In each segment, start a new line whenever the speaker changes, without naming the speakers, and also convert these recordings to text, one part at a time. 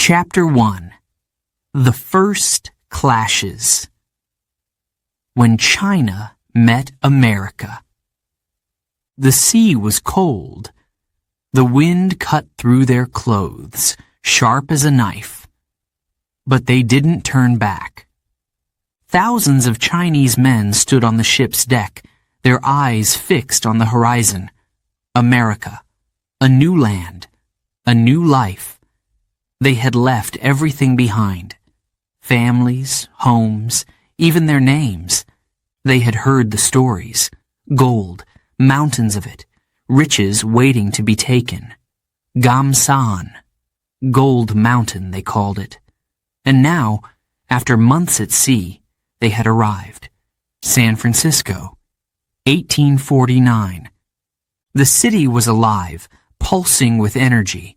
Chapter 1. The First Clashes. When China met America. The sea was cold. The wind cut through their clothes, sharp as a knife. But they didn't turn back. Thousands of Chinese men stood on the ship's deck, their eyes fixed on the horizon. America. A new land. A new life. They had left everything behind. Families, homes, even their names. They had heard the stories. Gold, mountains of it, riches waiting to be taken. Gamsan. Gold Mountain, they called it. And now, after months at sea, they had arrived. San Francisco. 1849. The city was alive, pulsing with energy.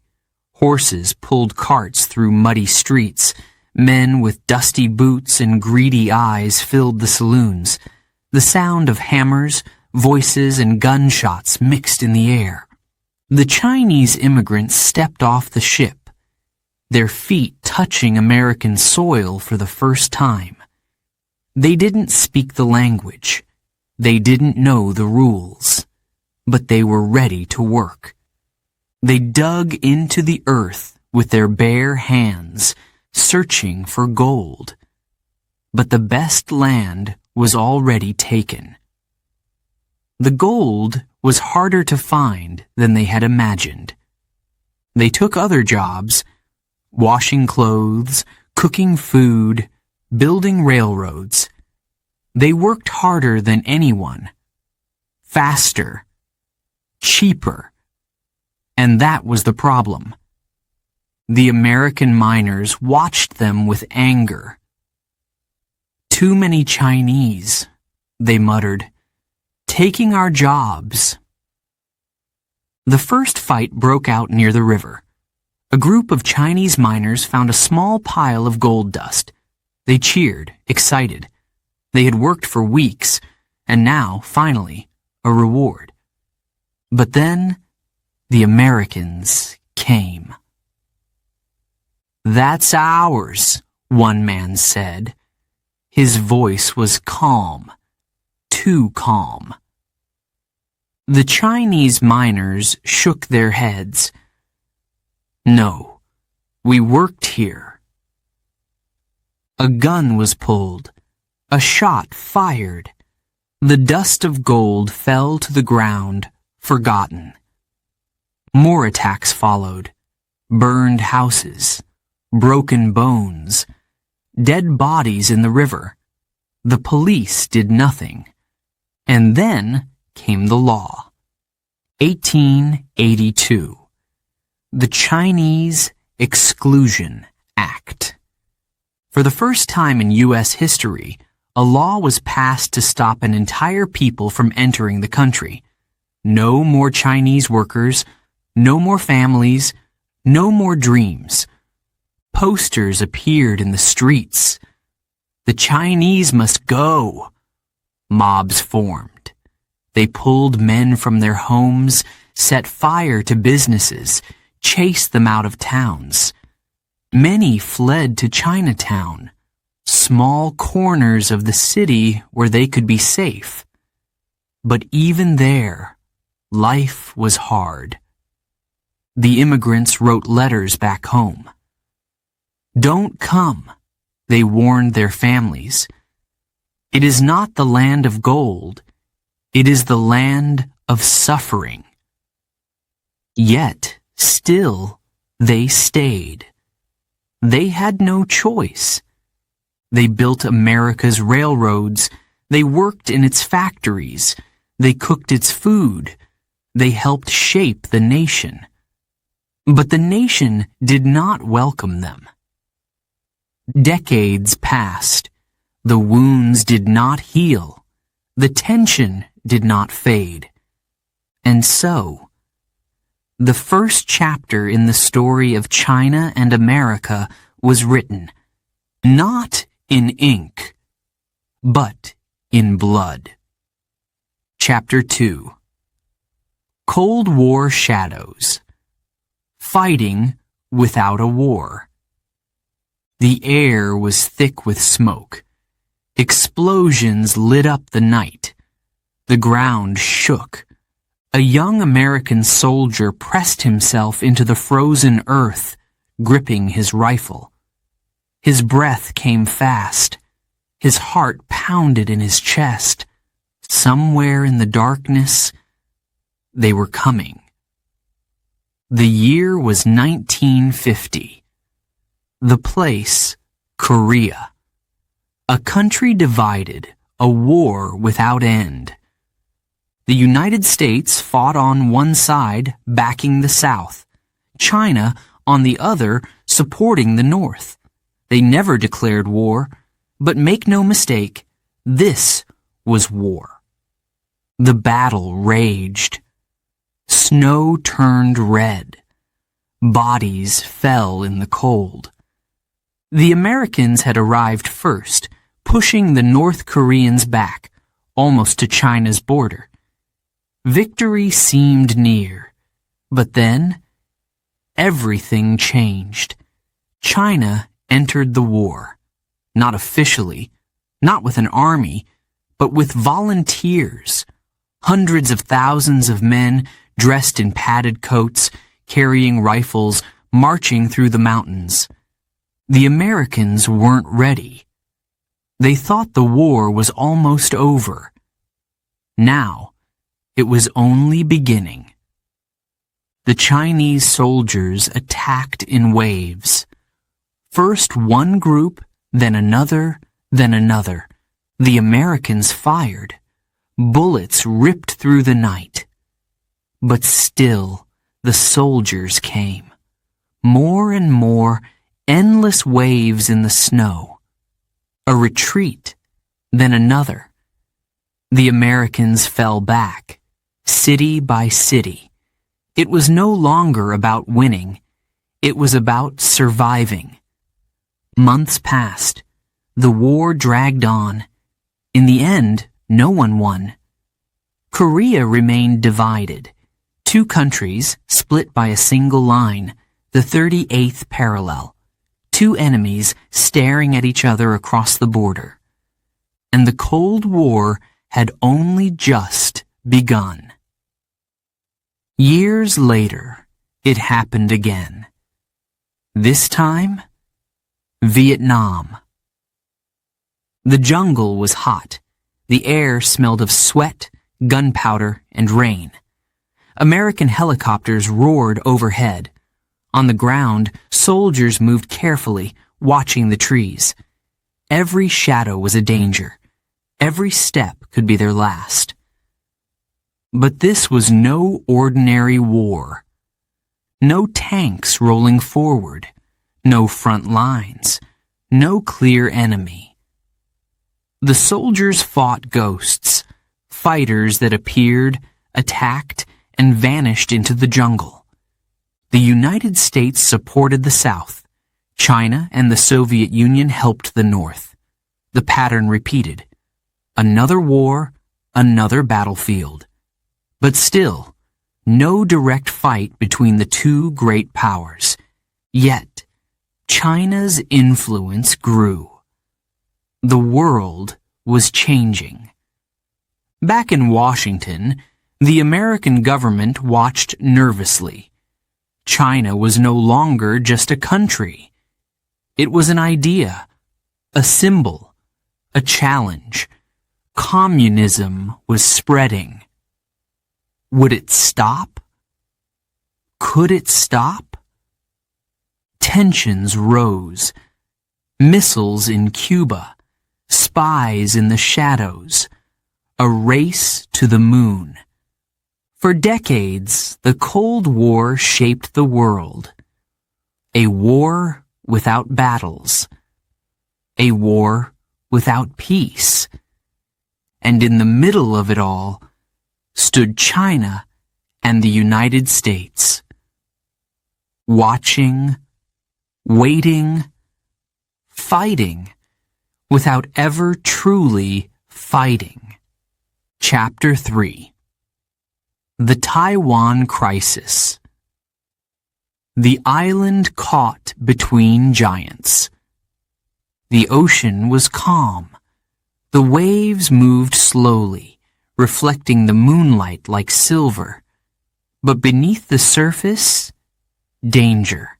Horses pulled carts through muddy streets. Men with dusty boots and greedy eyes filled the saloons. The sound of hammers, voices, and gunshots mixed in the air. The Chinese immigrants stepped off the ship, their feet touching American soil for the first time. They didn't speak the language. They didn't know the rules. But they were ready to work. They dug into the earth with their bare hands, searching for gold. But the best land was already taken. The gold was harder to find than they had imagined. They took other jobs, washing clothes, cooking food, building railroads. They worked harder than anyone, faster, cheaper. And that was the problem. The American miners watched them with anger. "Too many Chinese," they muttered, "taking our jobs." The first fight broke out near the river. A group of Chinese miners found a small pile of gold dust. They cheered, excited. They had worked for weeks, and now, finally, a reward. But then, the Americans came. "That's ours," one man said. His voice was calm, too calm. The Chinese miners shook their heads. "No, we worked here." A gun was pulled, a shot fired. The dust of gold fell to the ground, forgotten. More attacks followed. Burned houses, broken bones, dead bodies in the river. The police did nothing. And then came the law. 1882. The Chinese Exclusion Act. For the first time in U.S. history, a law was passed to stop an entire people from entering the country. No more Chinese workers, no more families, no more dreams. Posters appeared in the streets. "The Chinese must go." Mobs formed. They pulled men from their homes, set fire to businesses, chased them out of towns. Many fled to Chinatown, small corners of the city where they could be safe. But even there, life was hard. The immigrants wrote letters back home. "Don't come," they warned their families. "It is not the land of gold. It is the land of suffering." Yet, still, they stayed. They had no choice. They built America's railroads. They worked in its factories. They cooked its food. They helped shape the nation. But the nation did not welcome them. Decades passed. The wounds did not heal. The tension did not fade. And so, the first chapter in the story of China and America was written, not in ink, but in blood. Chapter 2. Cold War Shadows. Fighting without a war. The air was thick with smoke. Explosions lit up the night. The ground shook. A young American soldier pressed himself into the frozen earth, gripping his rifle. His breath came fast. His heart pounded in his chest. Somewhere in the darkness, they were coming. The year was 1950. The place, Korea. A country divided, a war without end. The United States fought on one side, backing the South. China, on the other, supporting the North. They never declared war, but make no mistake, this was war. The battle raged. Snow turned red. Bodies fell in the cold. The Americans had arrived first, pushing the North Koreans back, almost to China's border. Victory seemed near, but then everything changed. China entered the war, not officially, not with an army, but with volunteers. Hundreds of thousands of men dressed in padded coats, carrying rifles, marching through the mountains. The Americans weren't ready. They thought the war was almost over. Now, it was only beginning. The Chinese soldiers attacked in waves. First one group, then another, then another. The Americans fired. Bullets ripped through the night. But still, the soldiers came. More and more, endless waves in the snow. A retreat, then another. The Americans fell back, city by city. It was no longer about winning. It was about surviving. Months passed. The war dragged on. In the end, no one won. Korea remained divided. Two countries, split by a single line, the 38th parallel. Two enemies staring at each other across the border. And the Cold War had only just begun. Years later, it happened again. This time, Vietnam. The jungle was hot. The air smelled of sweat, gunpowder, and rain. American helicopters roared overhead. On the ground, soldiers moved carefully, watching the trees. Every shadow was a danger. Every step could be their last. But this was no ordinary war. No tanks rolling forward. No front lines. No clear enemy. The soldiers fought ghosts, fighters that appeared, attacked, and vanished into the jungle. The United States supported the South. China and the Soviet Union helped the North. The pattern repeated. Another war, another battlefield. But still, no direct fight between the two great powers. Yet, China's influence grew. The world was changing. Back in Washington, the American government watched nervously. China was no longer just a country. It was an idea, a symbol, a challenge. Communism was spreading. Would it stop? Could it stop? Tensions rose. Missiles in Cuba. Spies in the shadows. A race to the moon. For decades, the Cold War shaped the world. A war without battles. A war without peace. And in the middle of it all stood China and the United States. Watching, waiting, fighting, without ever truly fighting. Chapter 3. The Taiwan Crisis. The island caught between giants. The ocean was calm. The waves moved slowly, reflecting the moonlight like silver. But beneath the surface, danger.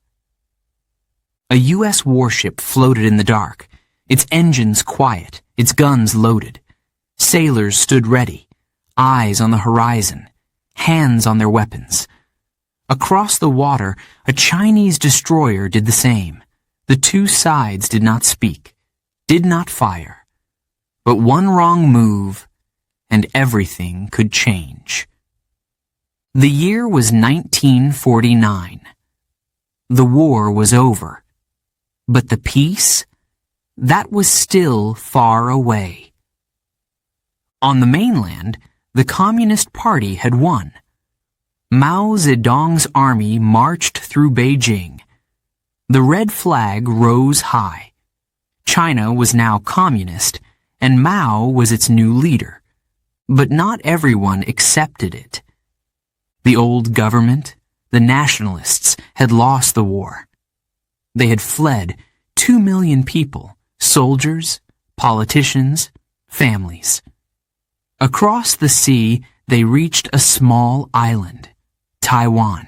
A U.S. warship floated in the dark, its engines quiet, its guns loaded. Sailors stood ready, eyes on the horizon, hands on their weapons. Across the water, a Chinese destroyer did the same. The two sides did not speak, did not fire. But one wrong move, and everything could change. The year was 1949. The war was over. But the peace? That was still far away. On the mainland, the Communist Party had won. Mao Zedong's army marched through Beijing. The red flag rose high. China was now communist, and Mao was its new leader. But not everyone accepted it. The old government, the nationalists, had lost the war. They had fled, 2 million people, soldiers, politicians, families. Across the sea, they reached a small island, Taiwan.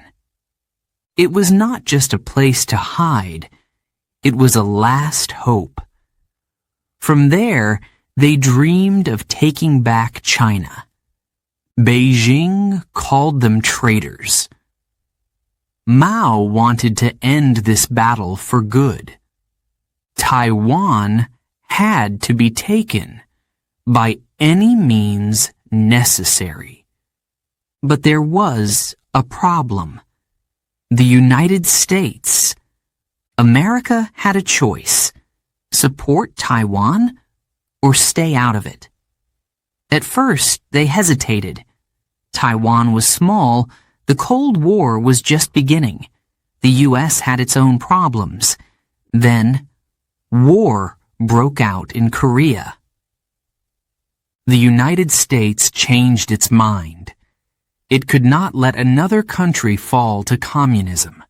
It was not just a place to hide, it was a last hope. From there, they dreamed of taking back China. Beijing called them traitors. Mao wanted to end this battle for good. Taiwan had to be taken by any means necessary. But there was a problem. The United States. America had a choice: support Taiwan or stay out of it. At first, they hesitated. Taiwan was small. The Cold War was just beginning. The U.S. had its own problems. Then, war broke out in Korea. The United States changed its mind. It could not let another country fall to communism.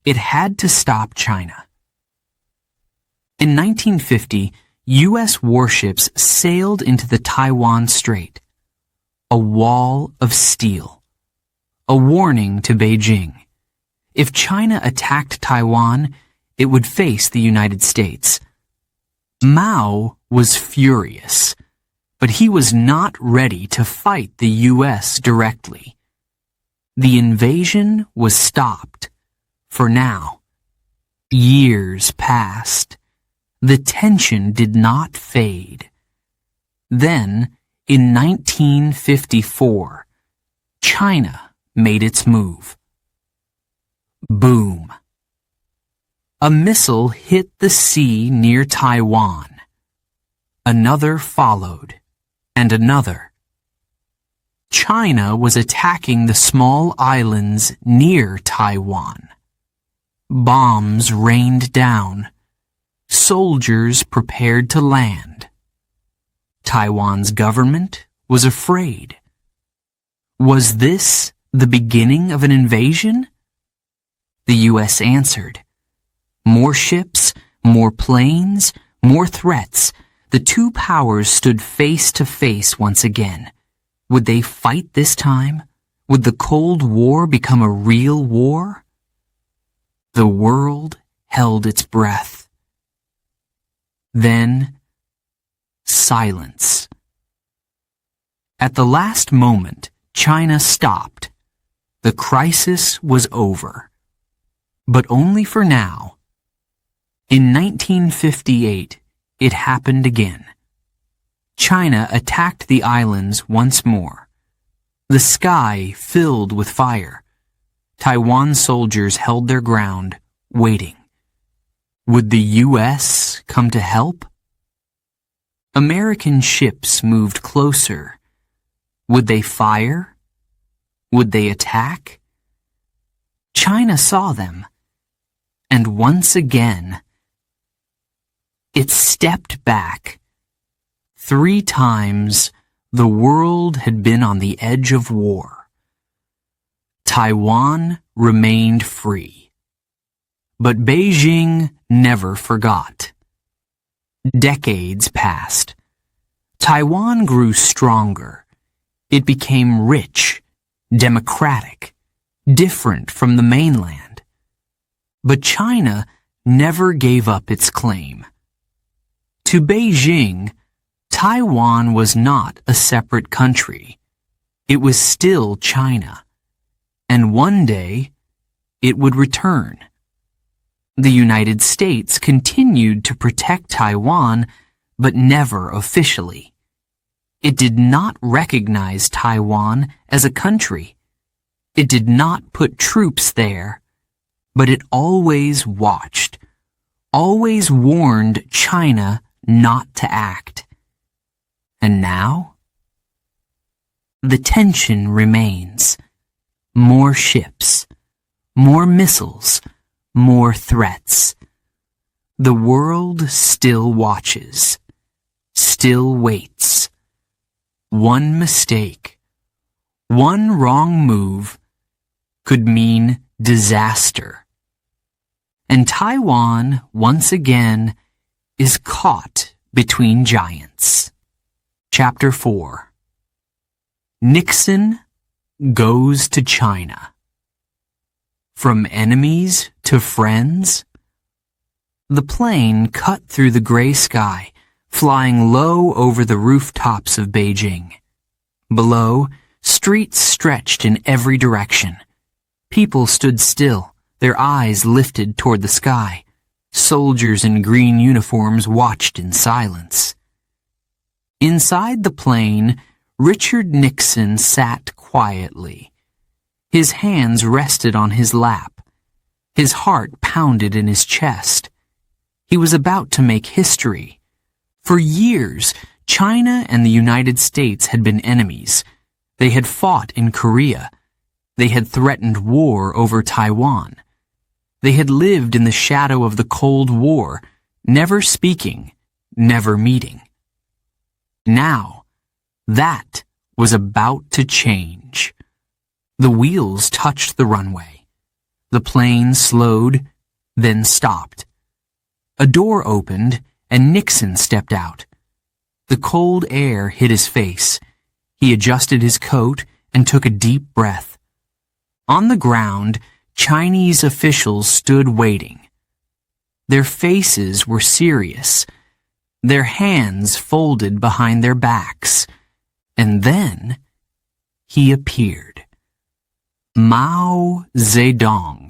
It had to stop China. In 1950, U.S. warships sailed into the Taiwan Strait. A wall of steel. A warning to Beijing. If China attacked Taiwan, it would face the United States. Mao was furious, but he was not ready to fight the U.S. directly. The invasion was stopped, for now. Years passed. The tension did not fade. Then, in 1954, China made its move. Boom. A missile hit the sea near Taiwan. Another followed, and another. China was attacking the small islands near Taiwan. Bombs rained down. Soldiers prepared to land. Taiwan's government was afraid. Was this the beginning of an invasion? The U.S. answered. More ships, more planes, more threats. The two powers stood face to face once again. Would they fight this time? Would the Cold War become a real war? The world held its breath. Then, silence. At the last moment, China stopped. The crisis was over. But only for now. In 1958, it happened again. China attacked the islands once more. The sky filled with fire. Taiwan soldiers held their ground, waiting. Would the U.S. come to help? American ships moved closer. Would they fire? Would they attack? China saw them. And once again, it stepped back. 3 times, the world had been on the edge of war. Taiwan remained free. But Beijing never forgot. Decades passed. Taiwan grew stronger. It became rich, democratic, different from the mainland. But China never gave up its claim. To Beijing, Taiwan was not a separate country. It was still China. And one day, it would return. The United States continued to protect Taiwan, but never officially. It did not recognize Taiwan as a country. It did not put troops there, but it always watched, always warned China not to act. And now? The tension remains. More ships, more missiles, more threats. The world still watches, still waits. One mistake, one wrong move could mean disaster. And Taiwan, once again, is caught between giants. Chapter 4. Nixon goes to China. From enemies to friends? The plane cut through the gray sky, flying low over the rooftops of Beijing. Below, streets stretched in every direction. People stood still, their eyes lifted toward the sky. Soldiers in green uniforms watched in silence. Inside the plane, Richard Nixon sat quietly. His hands rested on his lap. His heart pounded in his chest. He was about to make history. For years, China and the United States had been enemies. They had fought in Korea. They had threatened war over Taiwan. They had lived in the shadow of the Cold War, never speaking, never meeting. Now, that was about to change. The wheels touched the runway. The plane slowed, then stopped. A door opened, and Nixon stepped out. The cold air hit his face. He adjusted his coat and took a deep breath. On the ground, Chinese officials stood waiting. Their faces were serious, their hands folded behind their backs. And then he appeared. Mao Zedong,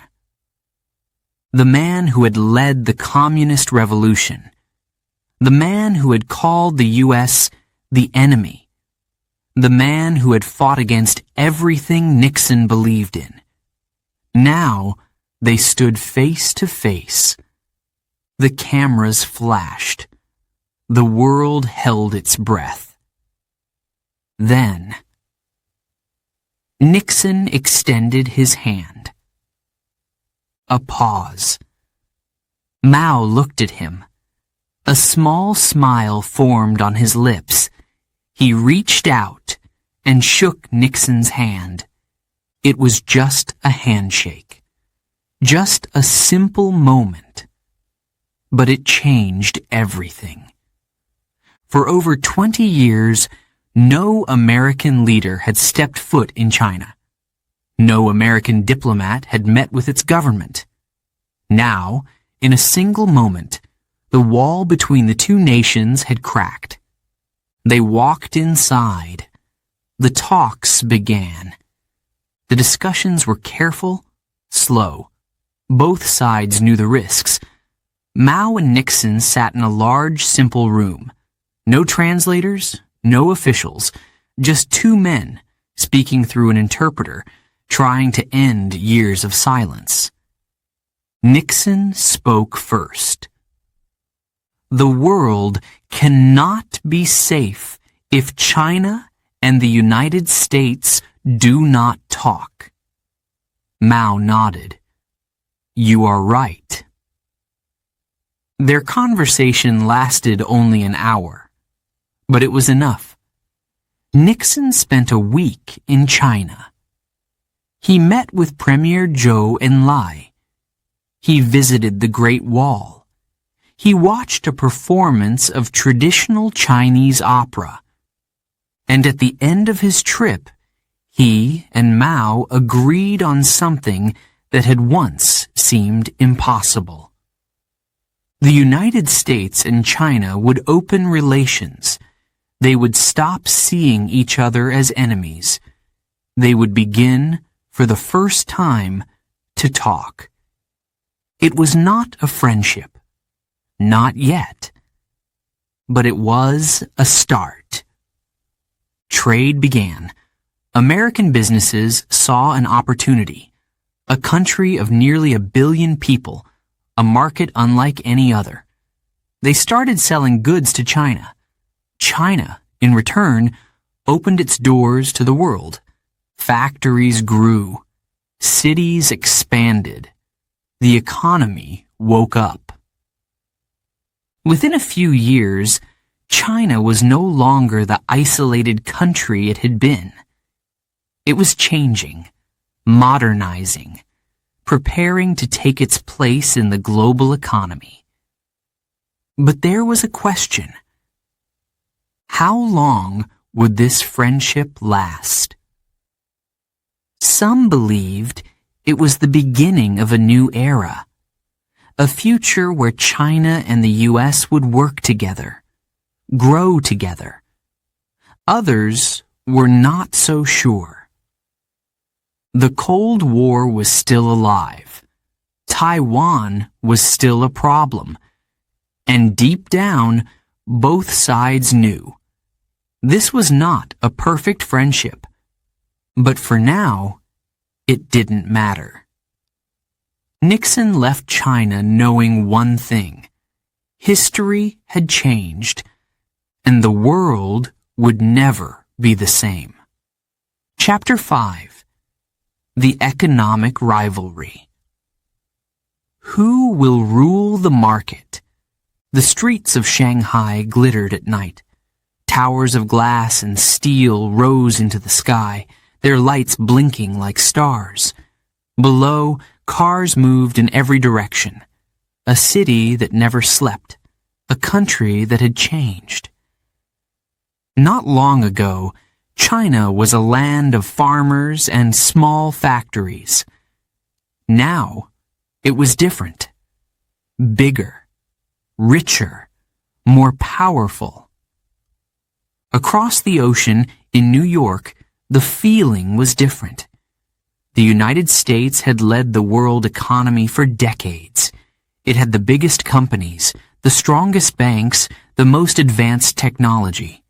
the man who had led the communist revolution, the man who had called the U.S. the enemy, the man who had fought against everything Nixon believed in. Now they stood face to face. The cameras flashed. The world held its breath. Then Nixon extended his hand. A pause. Mao looked at him. A small smile formed on his lips. He reached out and shook Nixon's hand. It was just a handshake. Just a simple moment. But it changed everything. For over 20 years, no American leader had stepped foot in China. No American diplomat had met with its government. Now, in a single moment, the wall between the two nations had cracked. They walked inside. The talks began. The discussions were careful, slow. Both sides knew the risks. Mao and Nixon sat in a large, simple room. No translators, no officials, just two men speaking through an interpreter, trying to end years of silence. Nixon spoke first. The world cannot be safe if China and the United States do not talk. Mao nodded. You are right. Their conversation lasted only an hour, but it was enough. Nixon spent a week in China. He met with Premier Zhou Enlai. He visited the Great Wall. he watched a performance of traditional Chinese opera. And at the end of his trip, he and Mao agreed on something that had once seemed impossible. The United States and China would open relations. They would stop seeing each other as enemies. They would begin, for the first time, to talk. It was not a friendship. Not yet. But it was a start. Trade began. American businesses saw an opportunity. A country of nearly 1 billion people, a market unlike any other. They started selling goods to China. China, in return, opened its doors to the world. Factories grew. Cities expanded. The economy woke up. Within a few years, China was no longer the isolated country it had been. It was changing, modernizing, preparing to take its place in the global economy. But there was a question. How long would this friendship last? Some believed it was the beginning of a new era, a future where China and the U.S. would work together, grow together. Others were not so sure. The Cold War was still alive. Taiwan was still a problem. And deep down, both sides knew. This was not a perfect friendship. But for now, it didn't matter. Nixon left China knowing one thing. History had changed, and the world would never be the same. Chapter 5. The Economic Rivalry. Who will rule the market? The streets of Shanghai glittered at night. Towers of glass and steel rose into the sky, their lights blinking like stars. Below, cars moved in every direction. A city that never slept. A country that had changed. Not long ago, China was a land of farmers and small factories. Now, it was different. Bigger, richer, more powerful. Across the ocean in New York, the feeling was different. The United States had led the world economy for decades. It had the biggest companies, the strongest banks, the most advanced technology.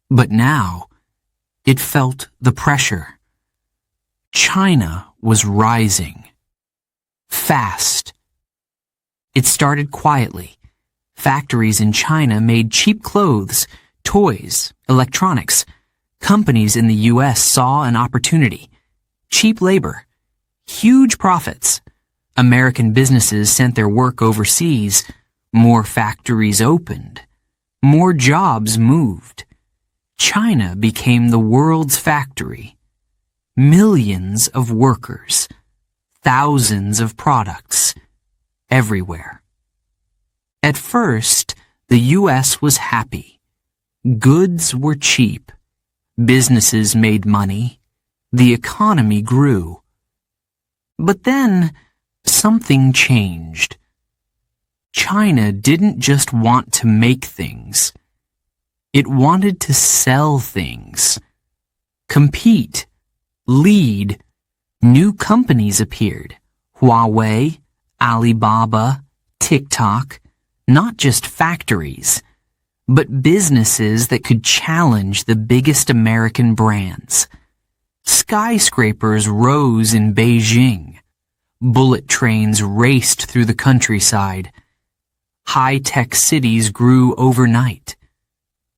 But now, it felt the pressure. China was rising. Fast. It started quietly. Factories in China made cheap clothes, toys, electronics. Companies in the U.S. saw an opportunity. Cheap labor. Huge profits. American businesses sent their work overseas. More factories opened. More jobs moved. China became the world's factory. Millions of workers. Thousands of products. Everywhere. At first, the U.S. was happy. Goods were cheap. Businesses made money. The economy grew. But then, something changed. China didn't just want to make things. It wanted to sell things. Compete. Lead. New companies appeared. Huawei, Alibaba, TikTok. Not just factories, but businesses that could challenge the biggest American brands. Skyscrapers rose in Beijing. Bullet trains raced through the countryside. High-tech cities grew overnight.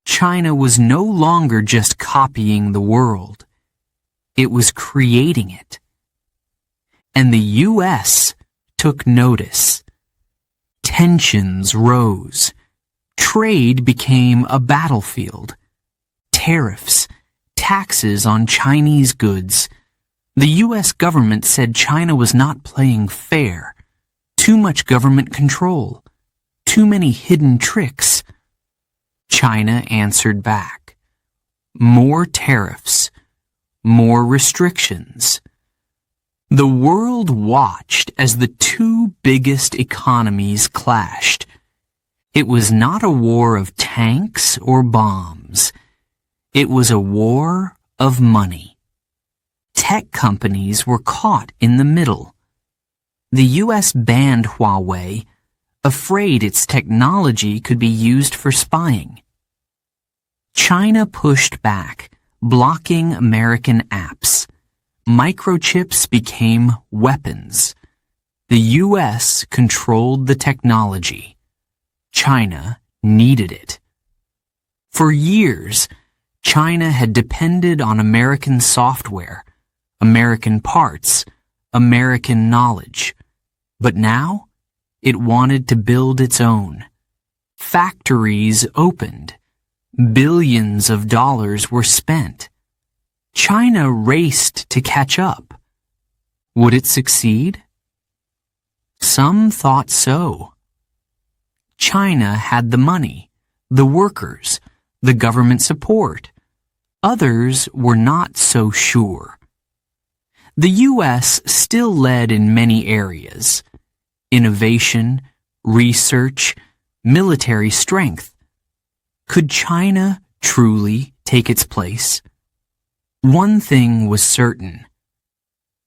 China was no longer just copying the world. It was creating it. And the U.S. took notice. Tensions rose. Trade became a battlefield. Tariffs, taxes on Chinese goods. The U.S. government said China was not playing fair. Too much government control. Too many hidden tricks. China answered back. More tariffs. More restrictions. The world watched as the two biggest economies clashed. It was not a war of tanks or bombs. It was a war of money. Tech companies were caught in the middle. The U.S. banned Huawei, afraid its technology could be used for spying. China pushed back, blocking American apps. Microchips became weapons. The U.S. controlled the technology. China needed it. For years, China had depended on American software, American parts, American knowledge. But now, it wanted to build its own. Factories opened. Billions of dollars were spent. China raced to catch up. Would it succeed? Some thought so. China had the money, the workers, the government support. Others were not so sure. The U.S. still led in many areas: innovation, research, military strength. Could China truly take its place? One thing was certain.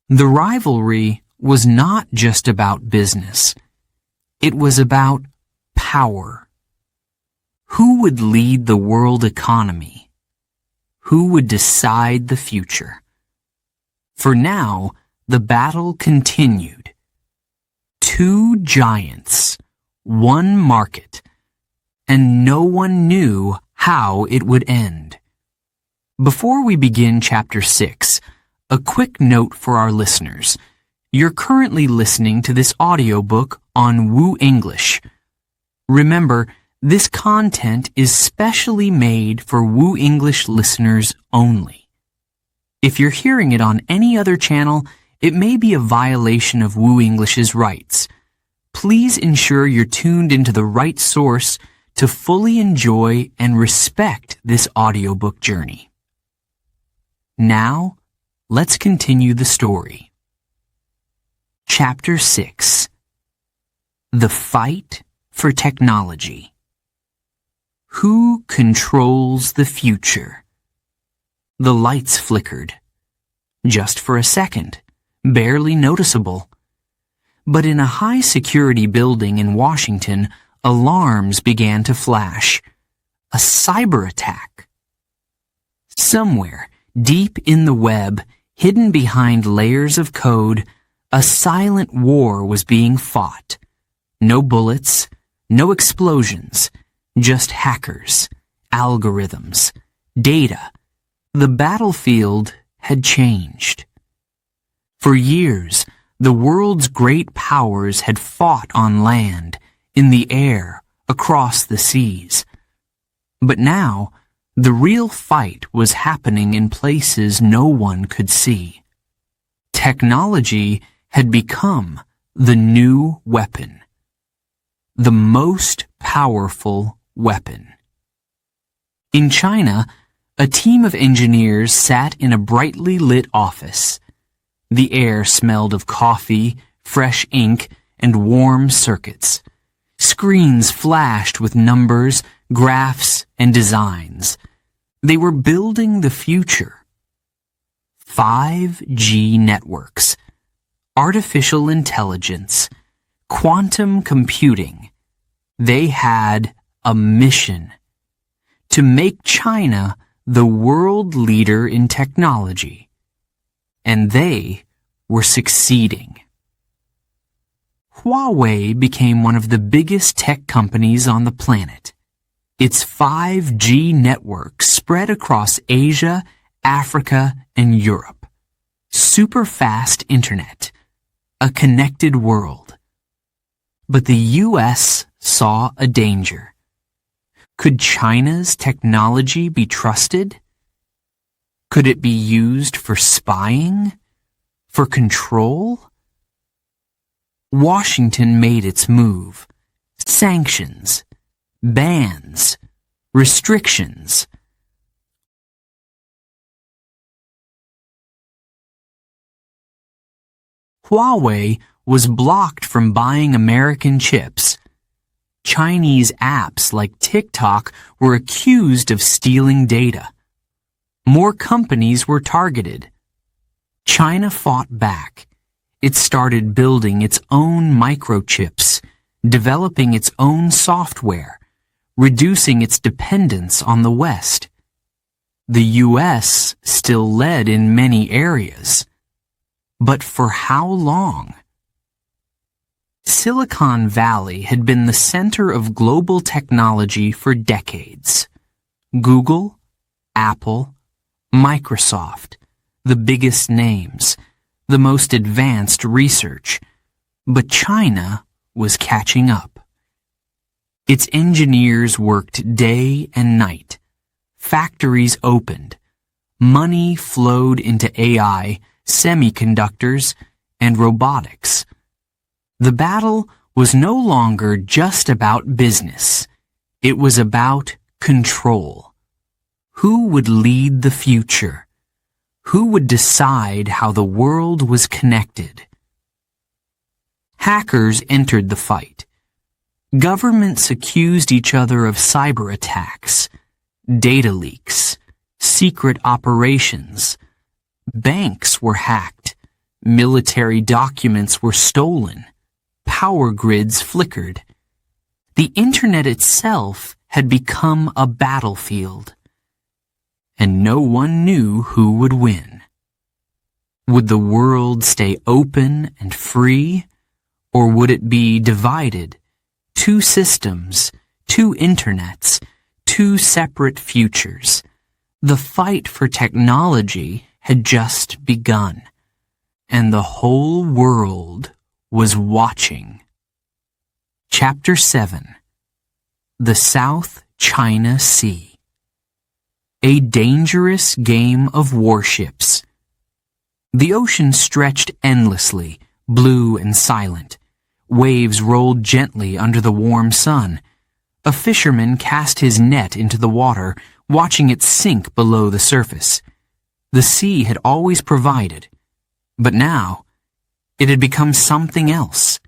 The rivalry was not just about business. It was about power. Who would lead the world economy? Who would decide the future? For now, the battle continued. Two giants, one market, and no one knew how it would end. Before we begin Chapter 6, a quick note for our listeners. You're currently listening to this audiobook on Woo English. Remember, this content is specially made for Woo English listeners only. If you're hearing it on any other channel, it may be a violation of Woo English's rights. Please ensure you're tuned into the right source to fully enjoy and respect this audiobook journey. Now, let's continue the story. Chapter 6. The Fight for Technology. Who controls the future? The lights flickered. Just for a second, barely noticeable. But in a high-security building in Washington, alarms began to flash. A cyber attack. Somewhere, deep in the web, hidden behind layers of code, a silent war was being fought. No bullets, no explosions, just hackers, algorithms, data. The battlefield had changed. For years, the world's great powers had fought on land, in the air, across the seas. But now, the real fight was happening in places no one could see. Technology had become the new weapon. The most powerful weapon. In China, a team of engineers sat in a brightly lit office. The air smelled of coffee, fresh ink, and warm circuits. Screens flashed with numbers, graphs, and designs. They were building the future. 5G networks, artificial intelligence, quantum computing. They had a mission: to make China the world leader in technology. And they were succeeding. Huawei became one of the biggest tech companies on the planet. Its 5G network spread across Asia, Africa, and Europe. Super-fast internet. A connected world. But the U.S. saw a danger. Could China's technology be trusted? Could it be used for spying? For control? Washington made its move. sanctions, bans, restrictions. Huawei was blocked from buying American chips. Chinese apps like TikTok were accused of stealing data. More companies were targeted. China fought back. It started building its own microchips, developing its own software, reducing its dependence on the West. The U.S. still led in many areas. But for how long? Silicon Valley had been the center of global technology for decades. Google, Apple, Microsoft, the biggest names, the most advanced research. But China was catching up. Its engineers worked day and night. Factories opened. Money flowed into AI, semiconductors, and robotics. The battle was no longer just about business. It was about control. Who would lead the future? Who would decide how the world was connected? Hackers entered the fight. Governments accused each other of cyber attacks, data leaks, secret operations. Banks were hacked. Military documents were stolen. Power grids flickered. The internet itself had become a battlefield. And no one knew who would win. Would the world stay open and free, or would it be divided? Two systems, two internets, two separate futures. The fight for technology had just begun, and the whole world was watching. Chapter 7. The South China Sea. A dangerous game of warships. The ocean stretched endlessly, blue and silent. Waves rolled gently under the warm sun. A fisherman cast his net into the water, watching it sink below the surface. The sea had always provided, but now it had become something else,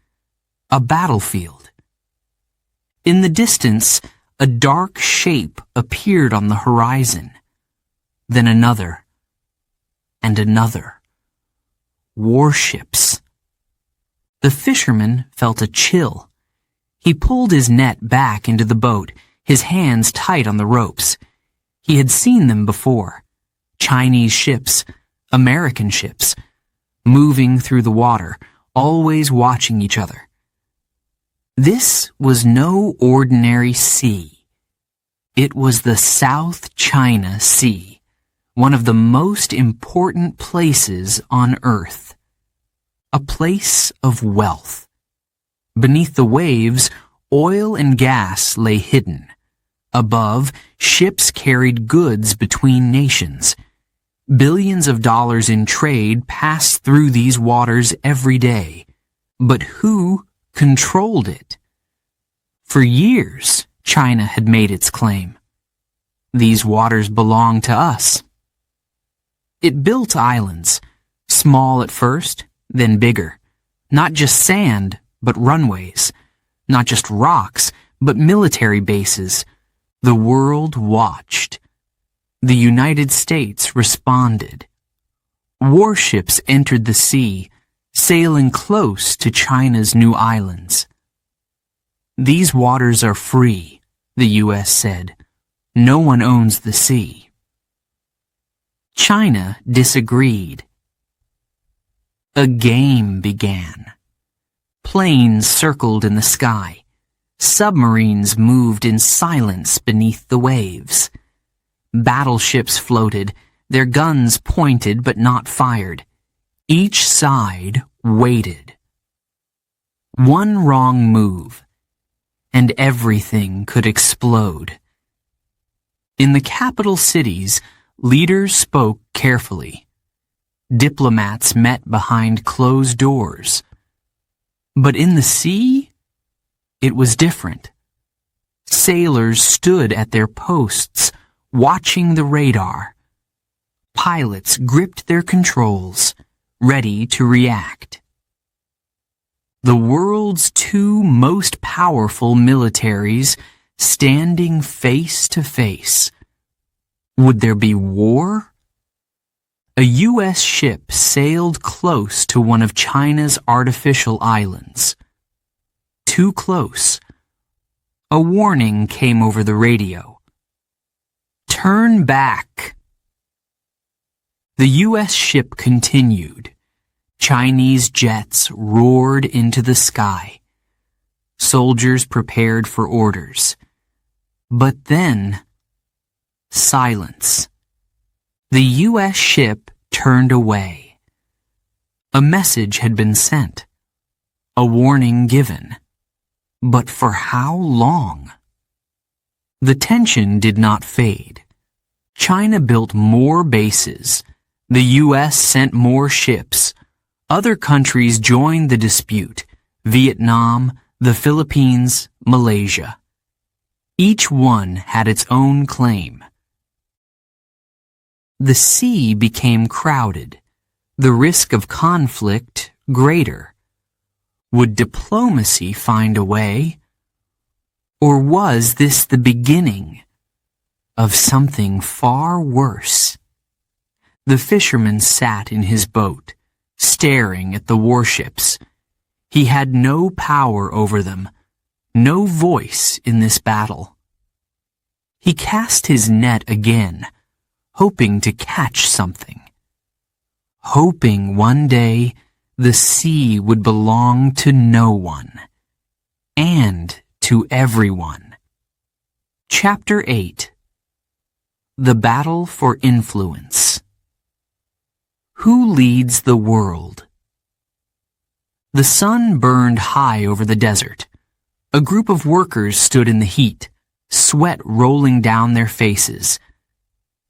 a battlefield. In the distance, a dark shape appeared on the horizon. Then another, and another. Warships. The fisherman felt a chill. He pulled his net back into the boat, his hands tight on the ropes. He had seen them before. Chinese ships, American ships, moving through the water, always watching each other. This was no ordinary sea. It was the South China Sea, one of the most important places on Earth. A place of wealth. Beneath the waves, oil and gas lay hidden. Above, ships carried goods between nations. Billions of dollars in trade passed through these waters every day. But who controlled it? For years, China had made its claim. These waters belong to us. It built islands, small at first, then bigger. Not just sand, but runways. Not just rocks, but military bases. The world watched. The United States responded. Warships entered the sea, sailing close to China's new islands. These waters are free, the U.S. said. No one owns the sea. China disagreed. A game began. Planes circled in the sky. Submarines moved in silence beneath the waves. Battleships floated, their guns pointed but not fired. Each side waited. One wrong move, and everything could explode. In the capital cities, leaders spoke carefully. Diplomats met behind closed doors. But in the sea, it was different. Sailors stood at their posts, watching the radar. Pilots gripped their controls, ready to react. The world's two most powerful militaries standing face to face. Would there be war? A U.S. ship sailed close to one of China's artificial islands. Too close. A warning came over the radio. Turn back. The U.S. ship continued. Chinese jets roared into the sky. Soldiers prepared for orders. But then, silence. The U.S. ship turned away. A message had been sent. A warning given. But for how long? The tension did not fade. China built more bases. The U.S. sent more ships. Other countries joined the dispute. Vietnam, the Philippines, Malaysia. Each one had its own claim. The sea became crowded. The risk of conflict greater. Would diplomacy find a way? Or was this the beginning of something far worse? The fisherman sat in his boat, staring at the warships. He had no power over them, no voice in this battle. He cast his net again, hoping to catch something. Hoping one day the sea would belong to no one, and to everyone. Chapter 8. The Battle for Influence. Who leads the world? The sun burned high over the desert. A group of workers stood in the heat, sweat rolling down their faces.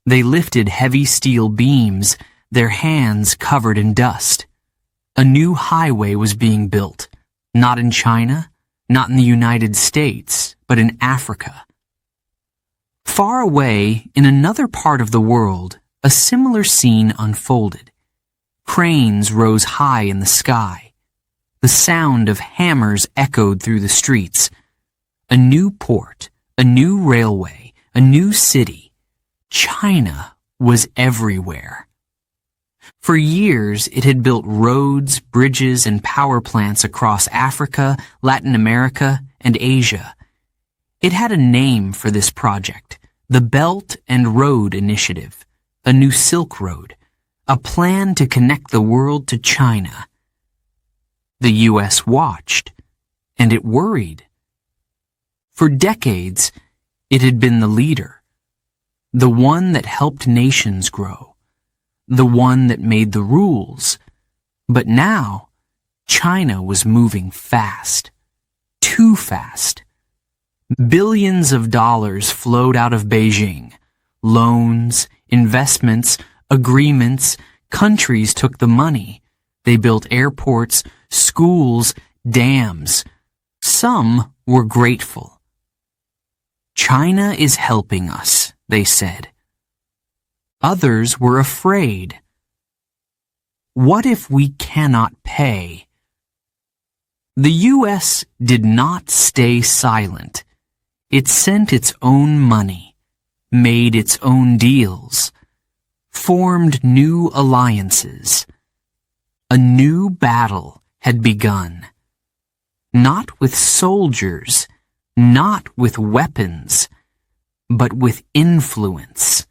They lifted heavy steel beams, their hands covered in dust. A new highway was being built, not in China, not in the United States, but in Africa. Far away, in another part of the world, a similar scene unfolded. Cranes rose high in the sky. The sound of hammers echoed through the streets. A new port, a new railway, a new city. China was everywhere. For years, it had built roads, bridges, and power plants across Africa, Latin America, and Asia. It had a name for this project, the Belt and Road Initiative, a new Silk Road, a plan to connect the world to China. The U.S. watched, and it worried. For decades, it had been the leader, the one that helped nations grow, the one that made the rules. But now, China was moving fast, too fast. Billions of dollars flowed out of Beijing. Loans, investments, agreements, countries took the money. They built airports, schools, dams. Some were grateful. China is helping us, they said. Others were afraid. What if we cannot pay? The U.S. did not stay silent. It sent its own money, made its own deals, formed new alliances. A new battle had begun. Not with soldiers, not with weapons, but with influence.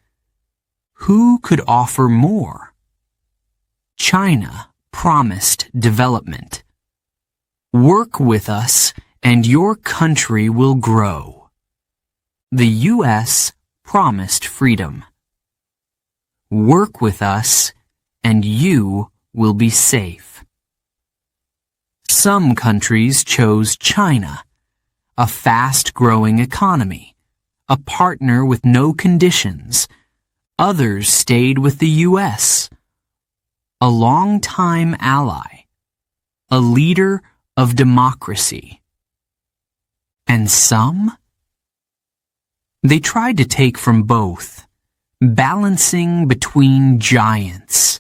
Who could offer more? China promised development. Work with us and your country will grow. The U.S. promised freedom. Work with us and you will be safe. Some countries chose China, a fast-growing economy, a partner with no conditions. Others stayed with the U.S., a long-time ally, a leader of democracy. And some? They tried to take from both, balancing between giants.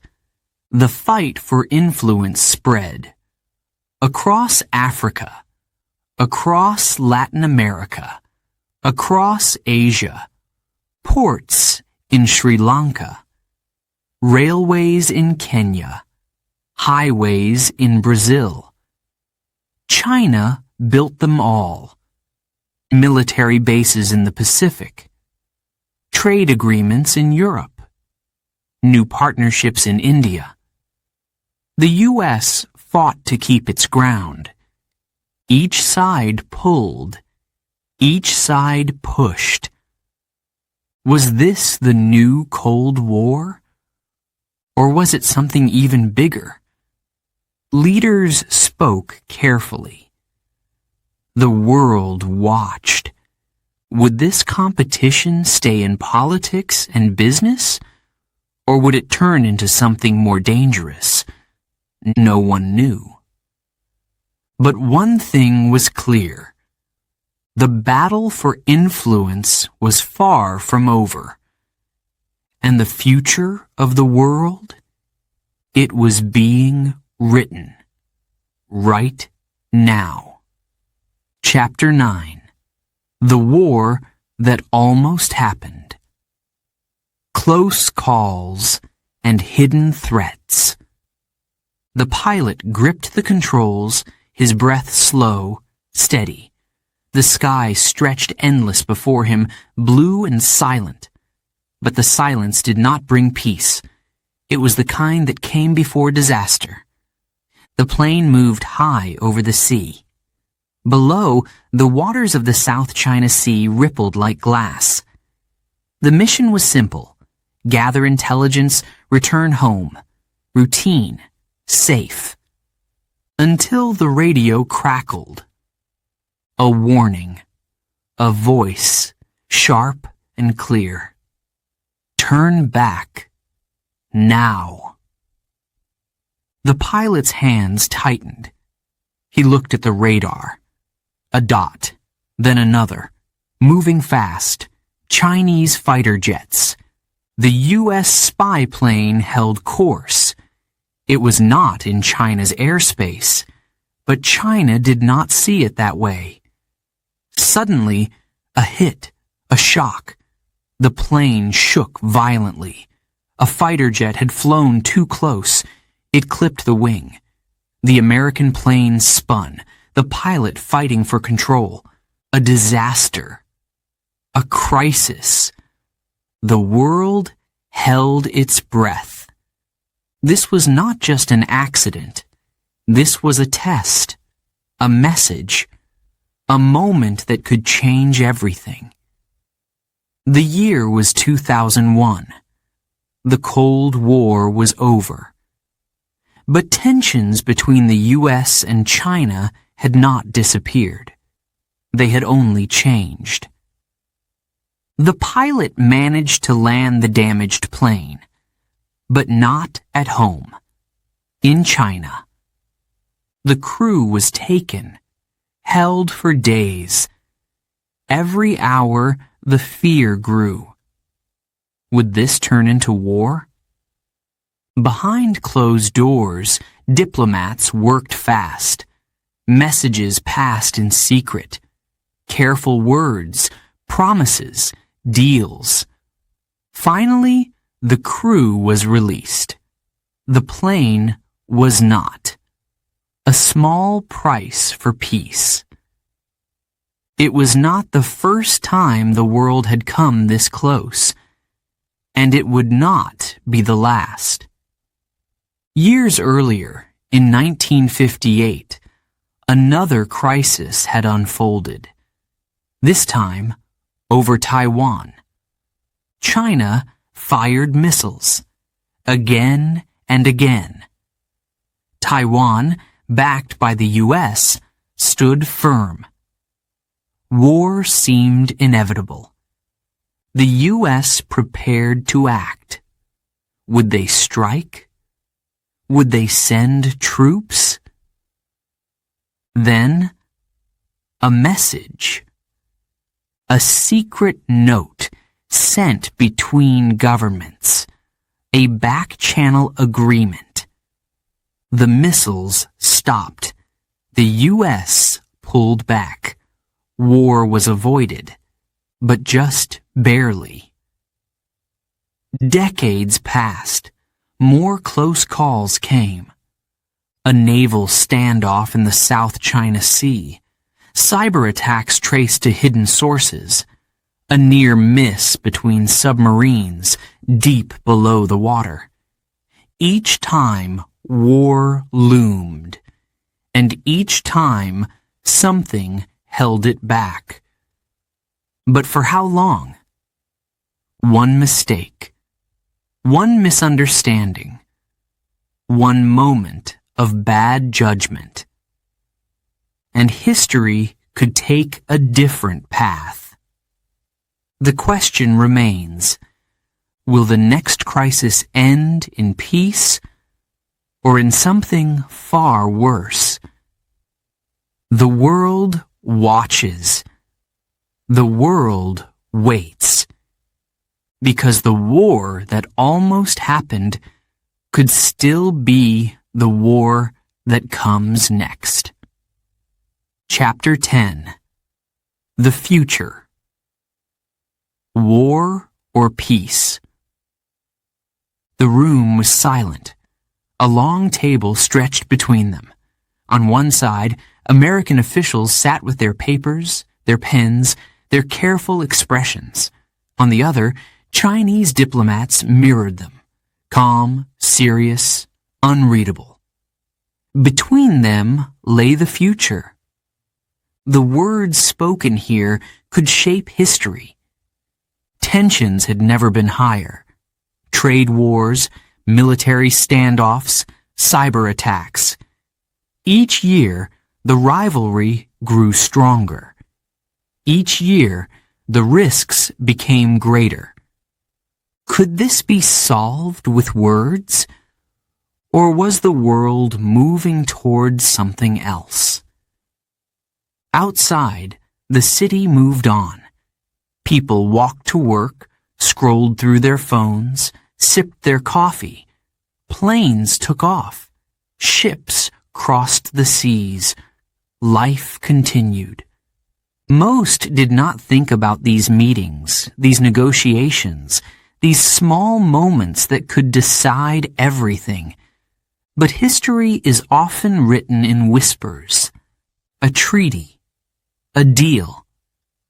The fight for influence spread across Africa, across Latin America, across Asia, ports in Sri Lanka, railways in Kenya, highways in Brazil. China built them all. Military bases in the Pacific, trade agreements in Europe, new partnerships in India. The U.S. fought to keep its ground. Each side pulled, each side pushed. Was this the new Cold War? Or was it something even bigger? Leaders spoke carefully. The world watched. Would this competition stay in politics and business? Or would it turn into something more dangerous? No one knew. But one thing was clear. The battle for influence was far from over. And the future of the world? It was being written. Right now. Chapter 9. The War That Almost Happened. Close calls and hidden threats. The pilot gripped the controls, his breath slow, steady. The sky stretched endless before him, blue and silent. But the silence did not bring peace. It was the kind that came before disaster. The plane moved high over the sea. Below, the waters of the South China Sea rippled like glass. The mission was simple. Gather intelligence, return home. Routine, safe. Until the radio crackled. A warning. A voice, sharp and clear. Turn back. Now. The pilot's hands tightened. He looked at the radar. A dot, then another, moving fast, Chinese fighter jets. The U.S. spy plane held course. It was not in China's airspace, but China did not see it that way. Suddenly, a hit, a shock. The plane shook violently. A fighter jet had flown too close. It clipped the wing. The American plane spun. The pilot fighting for control. A disaster. A crisis. The world held its breath. This was not just an accident. This was a test. A message. A moment that could change everything. The year was 2001. The Cold War was over. But tensions between the U.S. and China had not disappeared. They had only changed. The pilot managed to land the damaged plane, but not at home, in China. The crew was taken, held for days. Every hour, the fear grew. Would this turn into war? Behind closed doors, diplomats worked fast. Messages passed in secret. Careful words, promises, deals. Finally, the crew was released. The plane was not. A small price for peace. It was not the first time the world had come this close, and it would not be the last. Years earlier, in 1958, another crisis had unfolded. This time, over Taiwan. China fired missiles, again and again. Taiwan, backed by the U.S., stood firm. War seemed inevitable. The U.S. prepared to act. Would they strike? Would they send troops? Then, A message. A secret note sent between governments. A back-channel agreement. The missiles stopped. The U.S. pulled back. War was avoided, but just barely. Decades passed. More close calls came. A naval standoff in the South China Sea. Cyber attacks traced to hidden sources. A near miss between submarines deep below the water. Each time, war loomed. And each time, something held it back. But for how long? One mistake. One misunderstanding. One moment of bad judgment. And history could take a different path. The question remains, will the next crisis end in peace or in something far worse? The world watches. The world waits. Because the war that almost happened could still be the war that comes next. Chapter 10. The Future. War or peace? The room was silent. A long table stretched between them. On one side, American officials sat with their papers, their pens, their careful expressions. On the other, Chinese diplomats mirrored them, calm, serious, unreadable. Between them lay the future. The words spoken here could shape history. Tensions had never been higher. Trade wars, military standoffs, cyber attacks. Each year, the rivalry grew stronger. Each year, the risks became greater. Could this be solved with words? Or was the world moving toward something else? Outside, the city moved on. People walked to work, scrolled through their phones, sipped their coffee. Planes took off. Ships crossed the seas. Life continued. Most did not think about these meetings, these negotiations, these small moments that could decide everything. But history is often written in whispers. A treaty, a deal,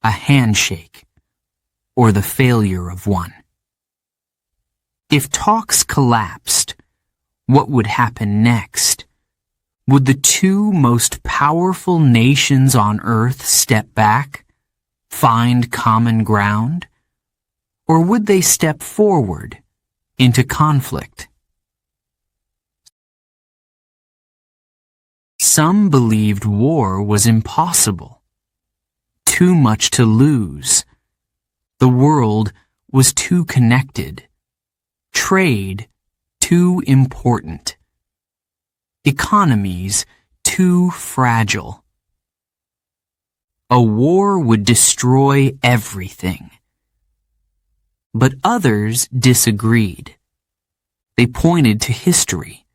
a handshake, or the failure of one. If talks collapsed, what would happen next? Would the two most powerful nations on Earth step back, find common ground? Or would they step forward into conflict? Some believed war was impossible. Too much to lose. The world was too connected. Trade too important. Economies too fragile. A war would destroy everything. But others disagreed. They pointed to history.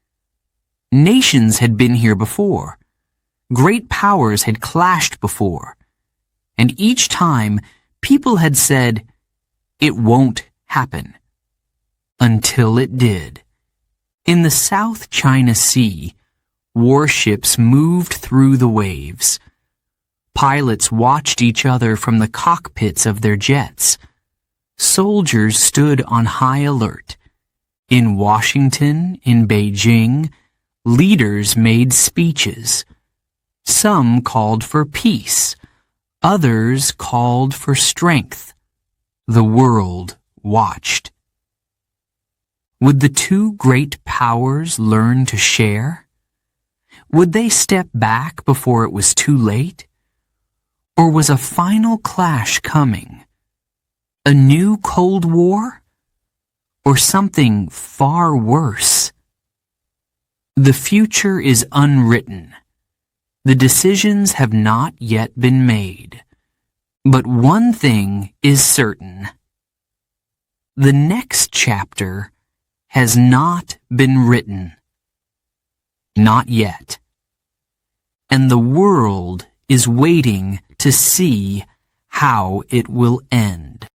Nations had been here before. Great powers had clashed before. And each time, people had said, "It won't happen." Until it did. In the South China Sea, warships moved through the waves. Pilots watched each other from the cockpits of their jets. Soldiers stood on high alert. In Washington, in Beijing, leaders made speeches. Some called for peace. Others called for strength. The world watched. Would the two great powers learn to share? Would they step back before it was too late? Or was a final clash coming? A new Cold War? Or something far worse? The future is unwritten. The decisions have not yet been made. But one thing is certain. The next chapter has not been written. Not yet. And the world is waiting to see how it will end.